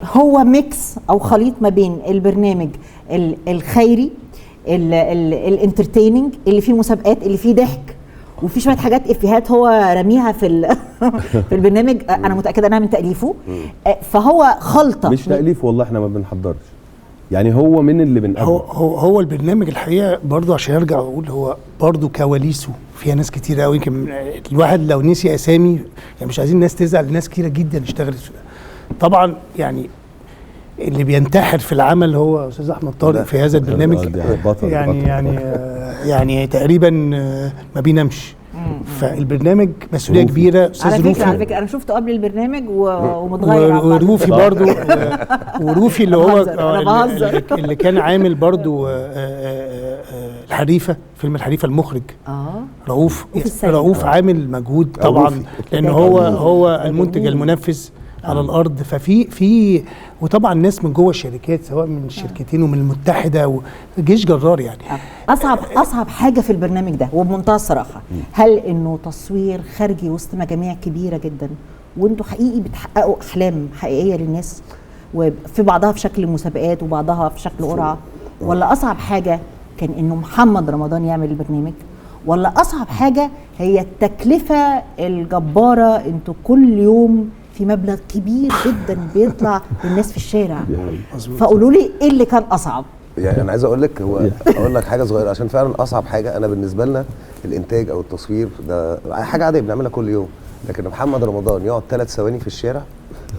هو ميكس او خليط ما بين البرنامج الخيري الانترتيننج اللي فيه مسابقات اللي فيه ضحك وفي شويه حاجات افيهات هو رميها في البرنامج. انا متاكده انها من تاليفه. فهو خلطه مش تاليف والله، احنا ما بنحضرش يعني، هو من اللي بنقابله. هو البرنامج الحقيقه برضو عشان ارجع اقول هو برضو كواليسه فيها ناس كتير قوي. يمكن الواحد لو نسي اسامي يعني مش عايزين الناس تزعل، ناس كتيره جدا اشتغلت طبعا. يعني اللي بينتحر في العمل هو استاذ احمد طارق في هذا البرنامج. يعني تقريبا ما بينامش. فالبرنامج مسؤوليه كبيره. استاذ روفي على فكره انا شفته قبل البرنامج ومتغير. وروفي برضو وروفي اللي هو اللي كان عامل برضو الحريفه، فيلم الحريفه، المخرج رؤوف عامل مجهود طبعا، لان هو المنتج المنفذ على الارض. ففي وطبعا ناس من جوه الشركات سواء من الشركتين ومن المتحده وجيش جرار يعني. اصعب حاجه في البرنامج ده وبمنتهى الصراحه، هل انه تصوير خارجي وسط مجاميع كبيره جدا وانتوا حقيقي بتحققوا احلام حقيقيه للناس وفي بعضها في شكل مسابقات وبعضها في شكل قرعه، ولا اصعب حاجه كان انه محمد رمضان يعمل البرنامج، ولا اصعب حاجه هي التكلفه الجباره؟ انتوا كل يوم في مبلغ كبير جدا بيطلع للناس في الشارع. فقولوا لي ايه اللي كان اصعب؟ يعني انا عايز اقول لك اقول لك حاجه صغيره، عشان فعلا اصعب حاجه انا بالنسبه لنا الانتاج او التصوير ده حاجه عاديه بنعملها كل يوم، لكن محمد رمضان يقعد 3 ثواني في الشارع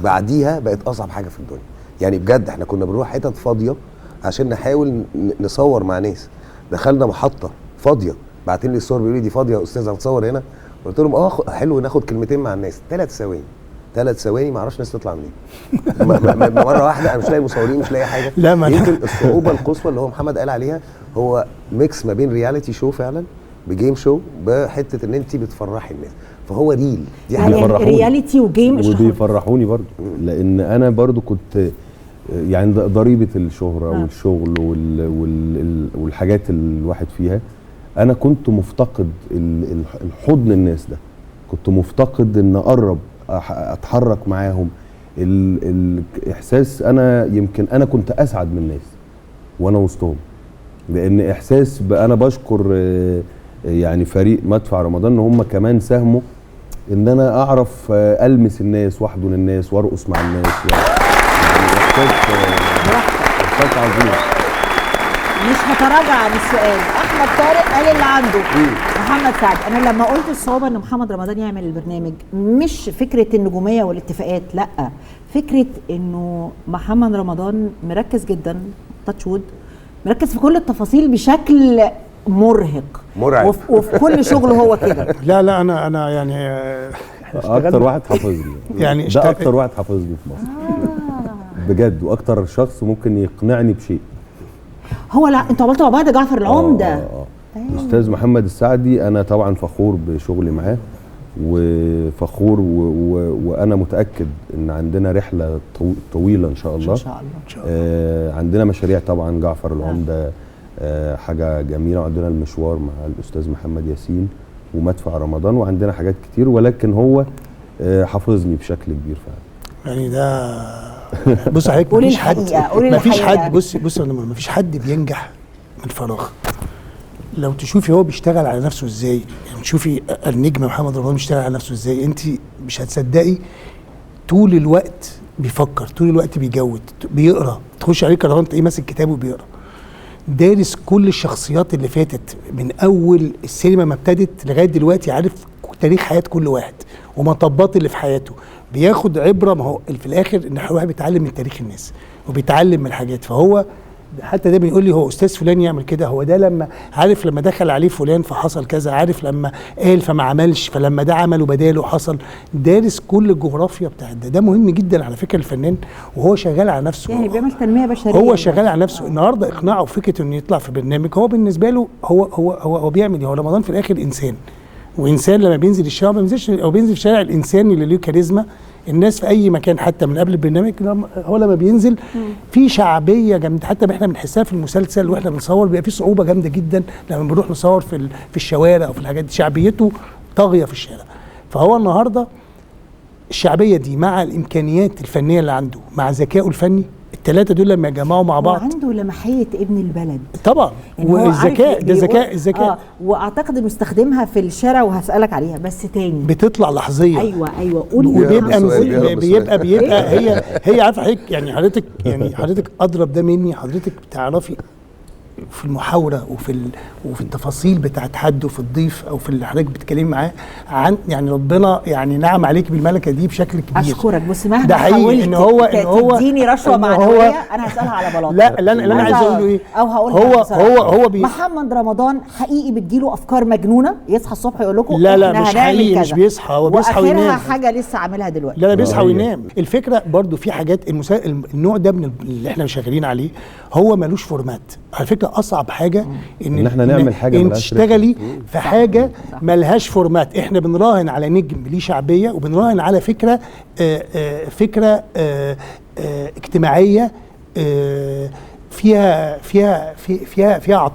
بعديها بقت اصعب حاجه في الدنيا. يعني بجد احنا كنا بنروح حتت فاضيه عشان نحاول نصور مع ناس. دخلنا محطه فاضيه، بعتين لي الصور بيقولوا لي دي فاضيه يا استاذ هنصور هنا، قلت لهم حلو ناخد كلمتين مع الناس. 3 ثواني ما اعرفش الناس تطلع منين. مره واحده انا مش لاقي مصورين، مش لاقي حاجه. يمكن الصعوبه القصوى اللي هو محمد قال عليها هو ميكس ما بين رياليتي شو فعلا بجيم شو، بحته ان انت بتفرحي الناس، فهو ريل دي حاجه يعني رياليتي وجيم وبيفرحوني برضو، لان انا برضو كنت يعني ضريبه الشهره والشغل والحاجات اللي الواحد فيها. انا كنت مفتقد الحضن الناس ده، كنت مفتقد ان اقرب اتحرك معاهم. الاحساس يمكن انا كنت اسعد من الناس وانا وسطهم، لان احساس انا بشكر يعني فريق مدفع رمضان ان هم كمان ساهموا ان انا اعرف المس الناس واحضن الناس وارقص مع الناس. يعني احساس عظيم. مش هتراجع عن السؤال. احمد طارق قال اللي عنده. محمد سعد، انا لما قلت الصعوبه ان محمد رمضان يعمل البرنامج مش فكره النجوميه والاتفاقات، لا، فكره انه محمد رمضان مركز جدا، تاتشود مركز في كل التفاصيل بشكل مرهق وفي كل شغله هو كده. لا انا يعني اكتر واحد حافظني يعني ده اكتر واحد حافظني في مصر بجد، واكتر شخص ممكن يقنعني بشيء. هو لا انتوا عملتوا مع بعض جعفر العمده. الاستاذ محمد السعدي انا طبعا فخور بشغلي معاه وفخور وانا متاكد ان عندنا رحله طويله ان شاء الله. عندنا مشاريع طبعا، جعفر العمده حاجه جميله، وعندنا المشوار مع الاستاذ محمد ياسين ومدفع رمضان، وعندنا حاجات كتير، ولكن هو حافظني بشكل كبير فعلا. يعني ده بص حضرتك مفيش حد مفيش حد بينجح من فراغ. لو تشوفي هو بيشتغل على نفسه ازاي، يعني تشوفي النجم محمد رمضان بيشتغل على نفسه ازاي، انت مش هتصدقي. طول الوقت بيفكر، طول الوقت بيجود، بيقرا، تخش عليه كده تلاقيه ماسك كتاب وبيقرا، دارس كل الشخصيات اللي فاتت من اول السينما ما ابتدت لغايه دلوقتي، عارف تاريخ حياه كل واحد ومطبات اللي في حياته، بياخد عبره. ما هو في الاخر ان الواحد بيتعلم من تاريخ الناس وبيتعلم من الحاجات. فهو حتى ده بيقول لي هو استاذ فلان يعمل كده، هو ده لما عارف لما دخل عليه فلان فحصل كذا، عارف لما قال فما عملش، فلما ده عمل وبداله حصل. دارس كل الجغرافيا بتاعت ده مهم جدا على فكره الفنان، وهو شغال على نفسه، يعني بيعمل تنميه بشريه، هو شغال على نفسه. النهارده اقناعه فكره انه يطلع في برنامج، هو بالنسبه له هو بيعمل هو رمضان في الاخر انسان، وانسان لما بينزل الشارع ما بينزلش او بينزل في الشارع الانسان اللي له كاريزما. الناس في اي مكان حتى من قبل البرنامج هو لما بينزل في شعبيه جامده، حتى احنا بنحسها في المسلسل واحنا بنصور بيبقى في صعوبه جامده جدا لما بنروح نصور في الشوارع او في الحاجات دي، شعبيته طاغيه في الشارع. فهو النهارده الشعبيه دي مع الامكانيات الفنيه اللي عنده مع ذكائه الفني، الثلاثه دول لما يجمعوا مع بعض وعنده لمحيه ابن البلد طبعا. يعني والذكاء ده الذكاء واعتقد انه استخدمها في الشارع وهسالك عليها بس تاني بتطلع لحظيه. ايوه قول وبيبقى هي عارفه حضرتك يعني حضرتك اضرب ده مني، حضرتك بتعرفي في المحاوره وفي التفاصيل بتاعت حد وفي الضيف او في اللي حضرتك بتتكلمي معاه عن يعني ربنا يعني نعم عليك بالملكه دي بشكل كبير. اشكرك. بص مهما ده حقيقي ان هو تديني رشوه معنويه انا هسالها على بلاطه. لا اللي انا عايز اقوله ايه او هقول هو محمد رمضان حقيقي بتجيله افكار مجنونه يصحى الصبح يقول لكم لا مش حقيقي، مش بيصحى، هو بيصحى وينام. واخرها حاجه لسه عاملها دلوقتي. لا بيصحى وينام. الفكره برضو في حاجات النوع ده من اللي احنا شغالين عليه هو ملوش فورمات. على فكره اصعب حاجه ان احنا نعمل حاجه ان تشتغلي في حاجه ملهاش فورمات. احنا بنراهن على نجم ليه شعبيه، وبنراهن على فكره اجتماعيه فيها عطاء.